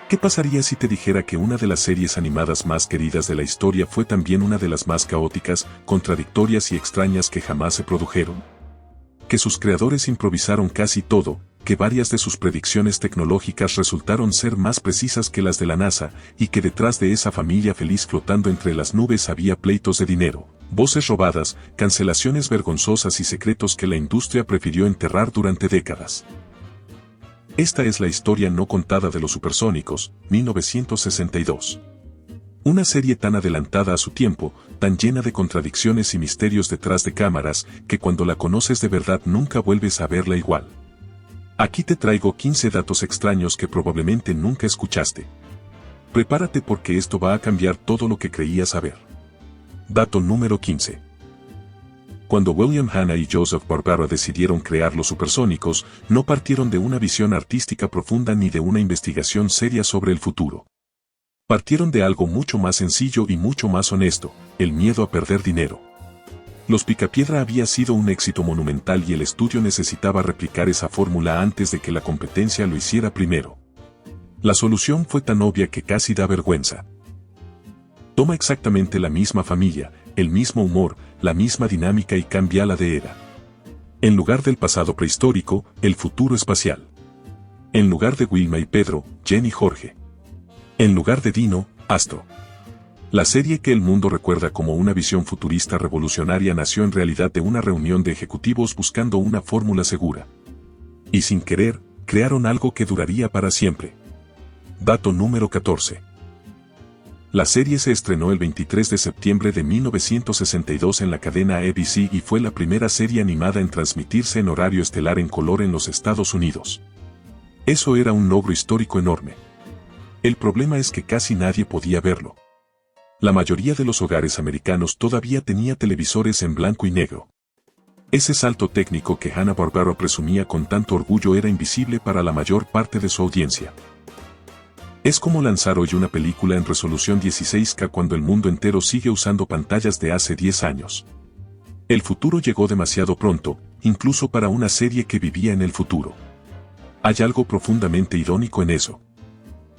¿Qué pasaría si te dijera que una de las series animadas más queridas de la historia fue también una de las más caóticas, contradictorias y extrañas que jamás se produjeron? Que sus creadores improvisaron casi todo, que varias de sus predicciones tecnológicas resultaron ser más precisas que las de la NASA, y que detrás de esa familia feliz flotando entre las nubes había pleitos de dinero, voces robadas, cancelaciones vergonzosas y secretos que la industria prefirió enterrar durante décadas. Esta es la historia no contada de Los Supersónicos, 1962. Una serie tan adelantada a su tiempo, tan llena de contradicciones y misterios detrás de cámaras, que cuando la conoces de verdad nunca vuelves a verla igual. Aquí te traigo 15 datos extraños que probablemente nunca escuchaste. Prepárate porque esto va a cambiar todo lo que creías saber. Dato número 15. Cuando William Hanna y Joseph Barbera decidieron crear Los Supersónicos, no partieron de una visión artística profunda ni de una investigación seria sobre el futuro. Partieron de algo mucho más sencillo y mucho más honesto, el miedo a perder dinero. Los Picapiedra había sido un éxito monumental y el estudio necesitaba replicar esa fórmula antes de que la competencia lo hiciera primero. La solución fue tan obvia que casi da vergüenza. Toma exactamente la misma familia, el mismo humor, la misma dinámica y cámbiala de era. En lugar del pasado prehistórico, el futuro espacial. En lugar de Wilma y Pedro, Jen y Jorge. En lugar de Dino, Astro. La serie que el mundo recuerda como una visión futurista revolucionaria nació en realidad de una reunión de ejecutivos buscando una fórmula segura. Y sin querer, crearon algo que duraría para siempre. Dato número 14. La serie se estrenó el 23 de septiembre de 1962 en la cadena ABC y fue la primera serie animada en transmitirse en horario estelar en color en los Estados Unidos. Eso era un logro histórico enorme. El problema es que casi nadie podía verlo. La mayoría de los hogares americanos todavía tenía televisores en blanco y negro. Ese salto técnico que Hanna-Barbera presumía con tanto orgullo era invisible para la mayor parte de su audiencia. Es como lanzar hoy una película en resolución 16K cuando el mundo entero sigue usando pantallas de hace 10 años. El futuro llegó demasiado pronto, incluso para una serie que vivía en el futuro. Hay algo profundamente irónico en eso.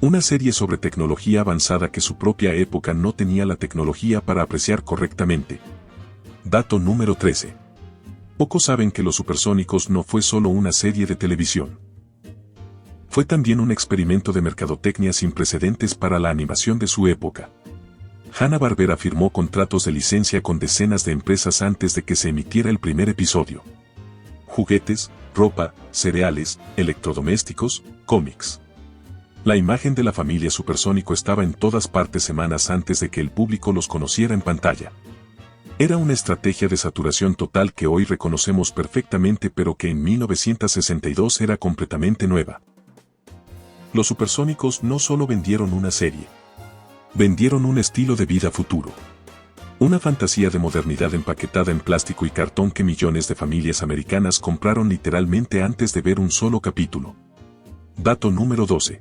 Una serie sobre tecnología avanzada que su propia época no tenía la tecnología para apreciar correctamente. Dato número 13. Pocos saben que Los Supersónicos no fue solo una serie de televisión. Fue también un experimento de mercadotecnia sin precedentes para la animación de su época. Hanna-Barbera firmó contratos de licencia con decenas de empresas antes de que se emitiera el primer episodio. Juguetes, ropa, cereales, electrodomésticos, cómics. La imagen de la familia Supersónico estaba en todas partes semanas antes de que el público los conociera en pantalla. Era una estrategia de saturación total que hoy reconocemos perfectamente pero que en 1962 era completamente nueva. Los Supersónicos no solo vendieron una serie. Vendieron un estilo de vida futuro. Una fantasía de modernidad empaquetada en plástico y cartón que millones de familias americanas compraron literalmente antes de ver un solo capítulo. Dato número 12.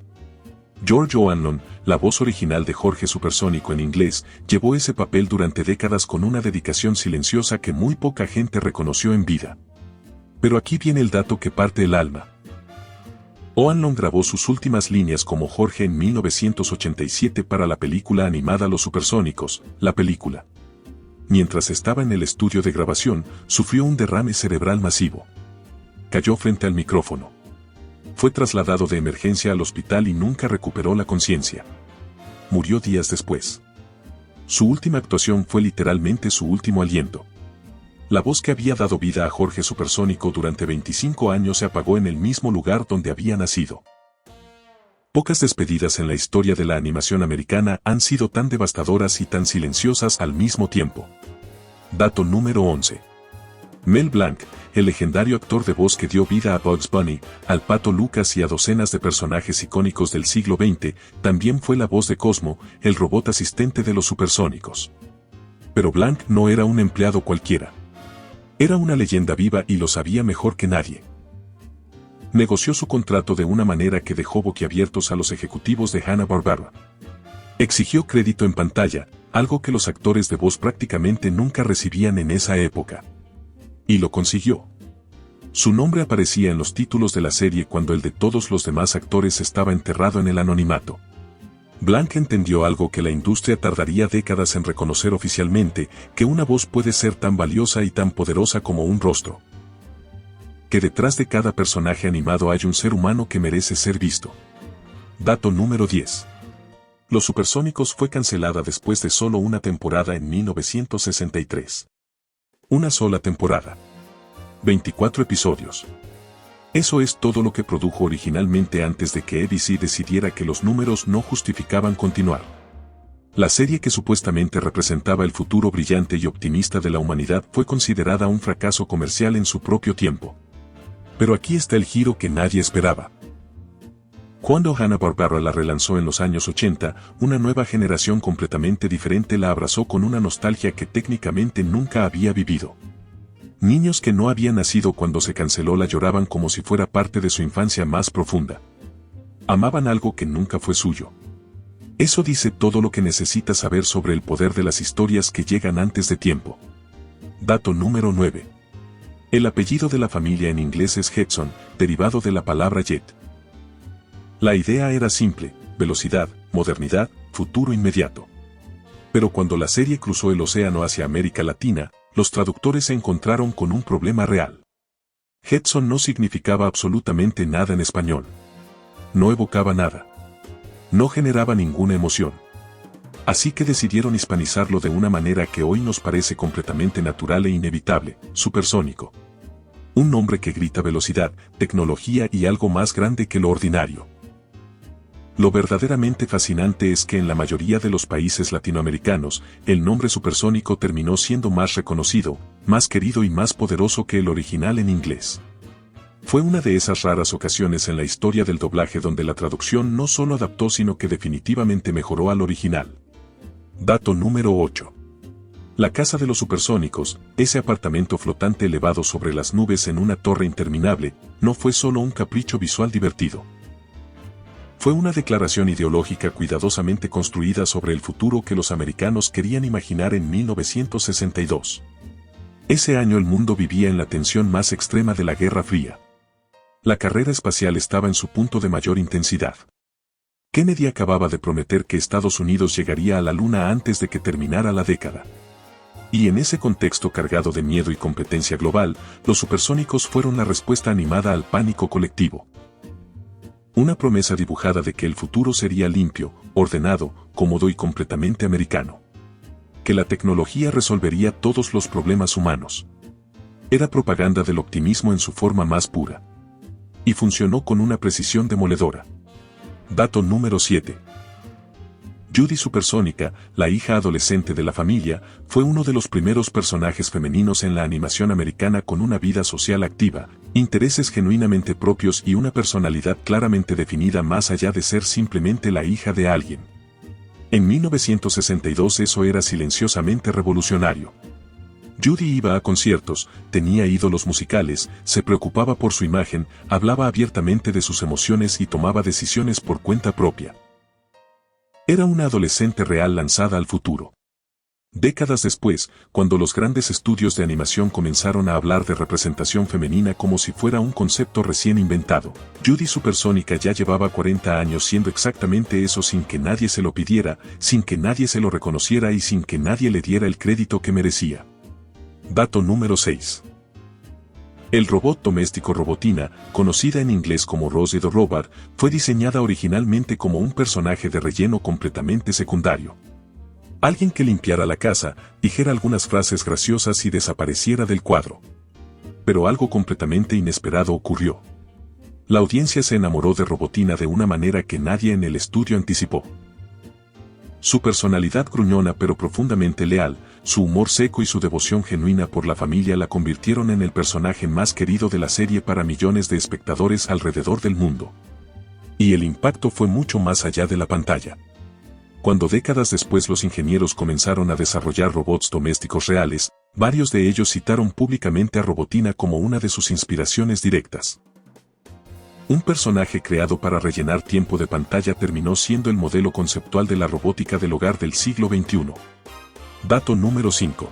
George O'Hanlon, la voz original de Jorge Supersónico en inglés, llevó ese papel durante décadas con una dedicación silenciosa que muy poca gente reconoció en vida. Pero aquí viene el dato que parte el alma. O'Hanlon grabó sus últimas líneas como Jorge en 1987 para la película animada Los Supersónicos, la película. Mientras estaba en el estudio de grabación, sufrió un derrame cerebral masivo. Cayó frente al micrófono. Fue trasladado de emergencia al hospital y nunca recuperó la conciencia. Murió días después. Su última actuación fue literalmente su último aliento. La voz que había dado vida a Jorge Supersónico durante 25 años se apagó en el mismo lugar donde había nacido. Pocas despedidas en la historia de la animación americana han sido tan devastadoras y tan silenciosas al mismo tiempo. Dato número 11. Mel Blanc, el legendario actor de voz que dio vida a Bugs Bunny, al Pato Lucas y a docenas de personajes icónicos del siglo XX, también fue la voz de Cosmo, el robot asistente de Los Supersónicos. Pero Blanc no era un empleado cualquiera. Era una leyenda viva y lo sabía mejor que nadie. Negoció su contrato de una manera que dejó boquiabiertos a los ejecutivos de Hanna-Barbera. Exigió crédito en pantalla, algo que los actores de voz prácticamente nunca recibían en esa época. Y lo consiguió. Su nombre aparecía en los títulos de la serie cuando el de todos los demás actores estaba enterrado en el anonimato. Blanc entendió algo que la industria tardaría décadas en reconocer oficialmente, que una voz puede ser tan valiosa y tan poderosa como un rostro. Que detrás de cada personaje animado hay un ser humano que merece ser visto. Dato número 10. Los Supersónicos fue cancelada después de solo una temporada en 1963. Una sola temporada. 24 episodios. Eso es todo lo que produjo originalmente antes de que ABC decidiera que los números no justificaban continuar. La serie que supuestamente representaba el futuro brillante y optimista de la humanidad fue considerada un fracaso comercial en su propio tiempo. Pero aquí está el giro que nadie esperaba. Cuando Hanna-Barbera la relanzó en los años 80, una nueva generación completamente diferente la abrazó con una nostalgia que técnicamente nunca había vivido. Niños que no habían nacido cuando se canceló la lloraban como si fuera parte de su infancia más profunda. Amaban algo que nunca fue suyo. Eso dice todo lo que necesitas saber sobre el poder de las historias que llegan antes de tiempo. Dato número 9. El apellido de la familia en inglés es Hudson, derivado de la palabra jet. La idea era simple: velocidad, modernidad, futuro inmediato. Pero cuando la serie cruzó el océano hacia América Latina, los traductores se encontraron con un problema real. Hudson no significaba absolutamente nada en español. No evocaba nada. No generaba ninguna emoción. Así que decidieron hispanizarlo de una manera que hoy nos parece completamente natural e inevitable: supersónico. Un nombre que grita velocidad, tecnología y algo más grande que lo ordinario. Lo verdaderamente fascinante es que en la mayoría de los países latinoamericanos, el nombre supersónico terminó siendo más reconocido, más querido y más poderoso que el original en inglés. Fue una de esas raras ocasiones en la historia del doblaje donde la traducción no solo adaptó sino que definitivamente mejoró al original. Dato número 8. La casa de los supersónicos, ese apartamento flotante elevado sobre las nubes en una torre interminable, no fue solo un capricho visual divertido. Fue una declaración ideológica cuidadosamente construida sobre el futuro que los americanos querían imaginar en 1962. Ese año el mundo vivía en la tensión más extrema de la Guerra Fría. La carrera espacial estaba en su punto de mayor intensidad. Kennedy acababa de prometer que Estados Unidos llegaría a la Luna antes de que terminara la década. Y en ese contexto cargado de miedo y competencia global, los supersónicos fueron la respuesta animada al pánico colectivo. Una promesa dibujada de que el futuro sería limpio, ordenado, cómodo y completamente americano. Que la tecnología resolvería todos los problemas humanos. Era propaganda del optimismo en su forma más pura. Y funcionó con una precisión demoledora. Dato número 7. Judy Supersónica, la hija adolescente de la familia, fue uno de los primeros personajes femeninos en la animación americana con una vida social activa, intereses genuinamente propios y una personalidad claramente definida más allá de ser simplemente la hija de alguien. En 1962 eso era silenciosamente revolucionario. Judy iba a conciertos, tenía ídolos musicales, se preocupaba por su imagen, hablaba abiertamente de sus emociones y tomaba decisiones por cuenta propia. Era una adolescente real lanzada al futuro. Décadas después, cuando los grandes estudios de animación comenzaron a hablar de representación femenina como si fuera un concepto recién inventado, Judy Supersónica ya llevaba 40 años siendo exactamente eso sin que nadie se lo pidiera, sin que nadie se lo reconociera y sin que nadie le diera el crédito que merecía. Dato número 6. El robot doméstico Robotina, conocida en inglés como Rosie the Robot, fue diseñada originalmente como un personaje de relleno completamente secundario. Alguien que limpiara la casa, dijera algunas frases graciosas y desapareciera del cuadro. Pero algo completamente inesperado ocurrió. La audiencia se enamoró de Robotina de una manera que nadie en el estudio anticipó. Su personalidad gruñona pero profundamente leal, su humor seco y su devoción genuina por la familia la convirtieron en el personaje más querido de la serie para millones de espectadores alrededor del mundo. Y el impacto fue mucho más allá de la pantalla. Cuando décadas después los ingenieros comenzaron a desarrollar robots domésticos reales, varios de ellos citaron públicamente a Robotina como una de sus inspiraciones directas. Un personaje creado para rellenar tiempo de pantalla terminó siendo el modelo conceptual de la robótica del hogar del siglo XXI. Dato número 5.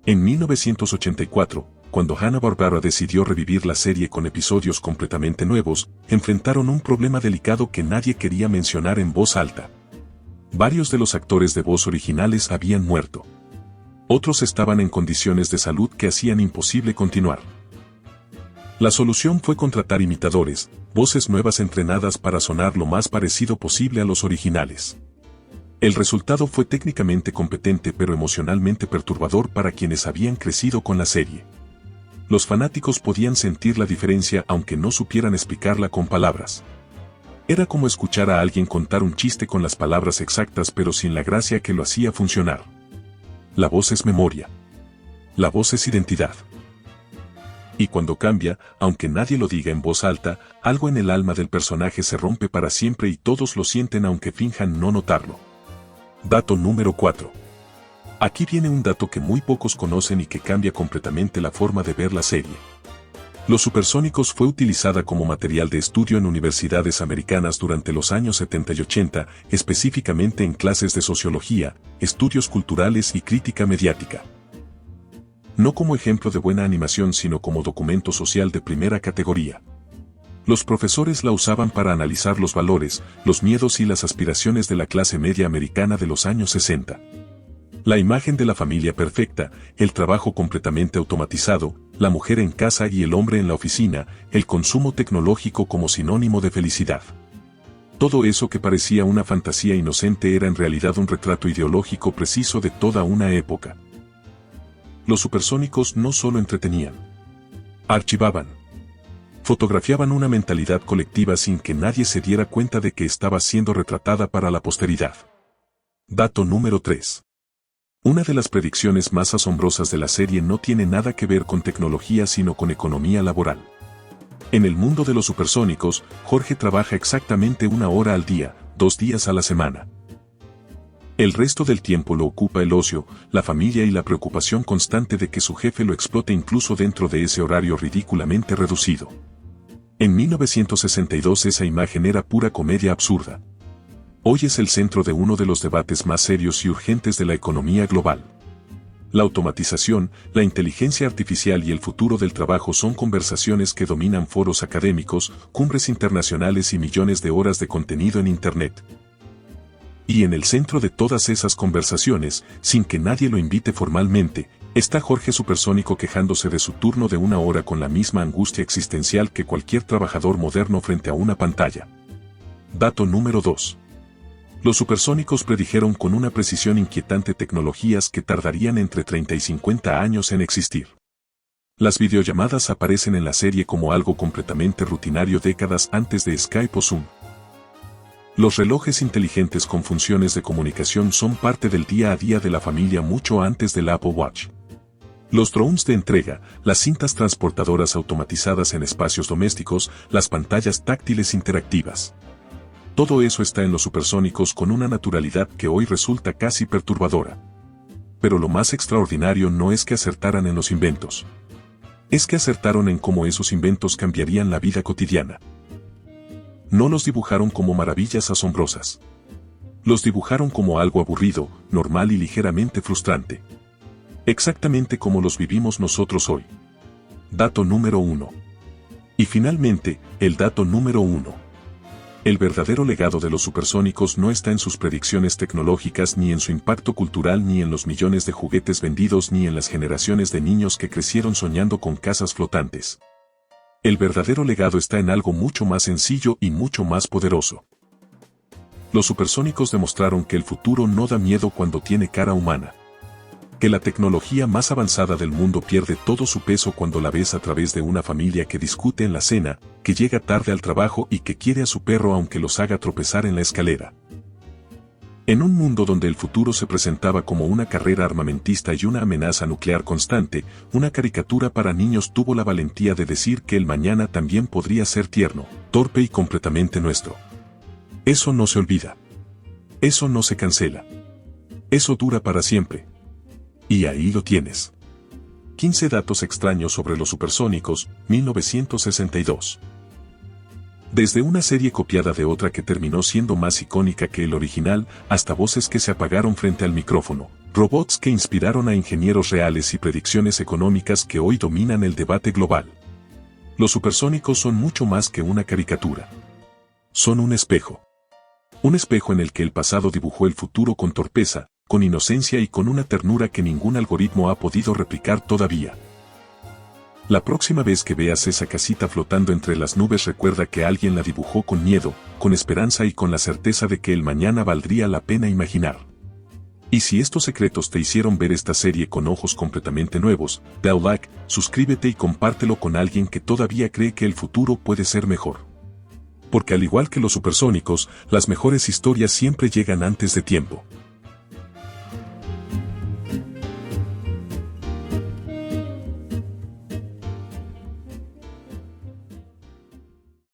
En 1984, cuando Hanna-Barbera decidió revivir la serie con episodios completamente nuevos, enfrentaron un problema delicado que nadie quería mencionar en voz alta. Varios de los actores de voz originales habían muerto. Otros estaban en condiciones de salud que hacían imposible continuar. La solución fue contratar imitadores, voces nuevas entrenadas para sonar lo más parecido posible a los originales. El resultado fue técnicamente competente pero emocionalmente perturbador para quienes habían crecido con la serie. Los fanáticos podían sentir la diferencia aunque no supieran explicarla con palabras. Era como escuchar a alguien contar un chiste con las palabras exactas pero sin la gracia que lo hacía funcionar. La voz es memoria. La voz es identidad. Y cuando cambia, aunque nadie lo diga en voz alta, algo en el alma del personaje se rompe para siempre y todos lo sienten aunque finjan no notarlo. Dato número 4. Aquí viene un dato que muy pocos conocen y que cambia completamente la forma de ver la serie. Los Supersónicos fue utilizada como material de estudio en universidades americanas durante los años 70 y 80, específicamente en clases de sociología, estudios culturales y crítica mediática. No como ejemplo de buena animación sino como documento social de primera categoría. Los profesores la usaban para analizar los valores, los miedos y las aspiraciones de la clase media americana de los años 60. La imagen de la familia perfecta, el trabajo completamente automatizado, la mujer en casa y el hombre en la oficina, el consumo tecnológico como sinónimo de felicidad. Todo eso que parecía una fantasía inocente era en realidad un retrato ideológico preciso de toda una época. Los Supersónicos no solo entretenían. Archivaban. Fotografiaban una mentalidad colectiva sin que nadie se diera cuenta de que estaba siendo retratada para la posteridad. Dato número 3. Una de las predicciones más asombrosas de la serie no tiene nada que ver con tecnología sino con economía laboral. En el mundo de los Supersónicos, Jorge trabaja exactamente 1 hora al día, 2 días a la semana. El resto del tiempo lo ocupa el ocio, la familia y la preocupación constante de que su jefe lo explote incluso dentro de ese horario ridículamente reducido. En 1962 esa imagen era pura comedia absurda. Hoy es el centro de uno de los debates más serios y urgentes de la economía global. La automatización, la inteligencia artificial y el futuro del trabajo son conversaciones que dominan foros académicos, cumbres internacionales y millones de horas de contenido en Internet. Y en el centro de todas esas conversaciones, sin que nadie lo invite formalmente, está Jorge Supersónico quejándose de su turno de 1 hora con la misma angustia existencial que cualquier trabajador moderno frente a una pantalla. Dato número 2. Los Supersónicos predijeron con una precisión inquietante tecnologías que tardarían entre 30 y 50 años en existir. Las videollamadas aparecen en la serie como algo completamente rutinario décadas antes de Skype o Zoom. Los relojes inteligentes con funciones de comunicación son parte del día a día de la familia mucho antes del Apple Watch. Los drones de entrega, las cintas transportadoras automatizadas en espacios domésticos, las pantallas táctiles interactivas. Todo eso está en los Supersónicos con una naturalidad que hoy resulta casi perturbadora. Pero lo más extraordinario no es que acertaran en los inventos. Es que acertaron en cómo esos inventos cambiarían la vida cotidiana. No los dibujaron como maravillas asombrosas. Los dibujaron como algo aburrido, normal y ligeramente frustrante. Exactamente como los vivimos nosotros hoy. Dato número 1. Y finalmente, el dato número 1. El verdadero legado de los Supersónicos no está en sus predicciones tecnológicas ni en su impacto cultural ni en los millones de juguetes vendidos ni en las generaciones de niños que crecieron soñando con casas flotantes. El verdadero legado está en algo mucho más sencillo y mucho más poderoso. Los Supersónicos demostraron que el futuro no da miedo cuando tiene cara humana. Que la tecnología más avanzada del mundo pierde todo su peso cuando la ves a través de una familia que discute en la cena, que llega tarde al trabajo y que quiere a su perro aunque los haga tropezar en la escalera. En un mundo donde el futuro se presentaba como una carrera armamentista y una amenaza nuclear constante, una caricatura para niños tuvo la valentía de decir que el mañana también podría ser tierno, torpe y completamente nuestro. Eso no se olvida. Eso no se cancela. Eso dura para siempre. Y ahí lo tienes. 15 datos extraños sobre los Supersónicos, 1962. Desde una serie copiada de otra que terminó siendo más icónica que el original, hasta voces que se apagaron frente al micrófono, robots que inspiraron a ingenieros reales y predicciones económicas que hoy dominan el debate global. Los Supersónicos son mucho más que una caricatura. Son un espejo. Un espejo en el que el pasado dibujó el futuro con torpeza, con inocencia y con una ternura que ningún algoritmo ha podido replicar todavía. La próxima vez que veas esa casita flotando entre las nubes, recuerda que alguien la dibujó con miedo, con esperanza y con la certeza de que el mañana valdría la pena imaginar. Y si estos secretos te hicieron ver esta serie con ojos completamente nuevos, da un like, suscríbete y compártelo con alguien que todavía cree que el futuro puede ser mejor. Porque al igual que los supersónicos, las mejores historias siempre llegan antes de tiempo.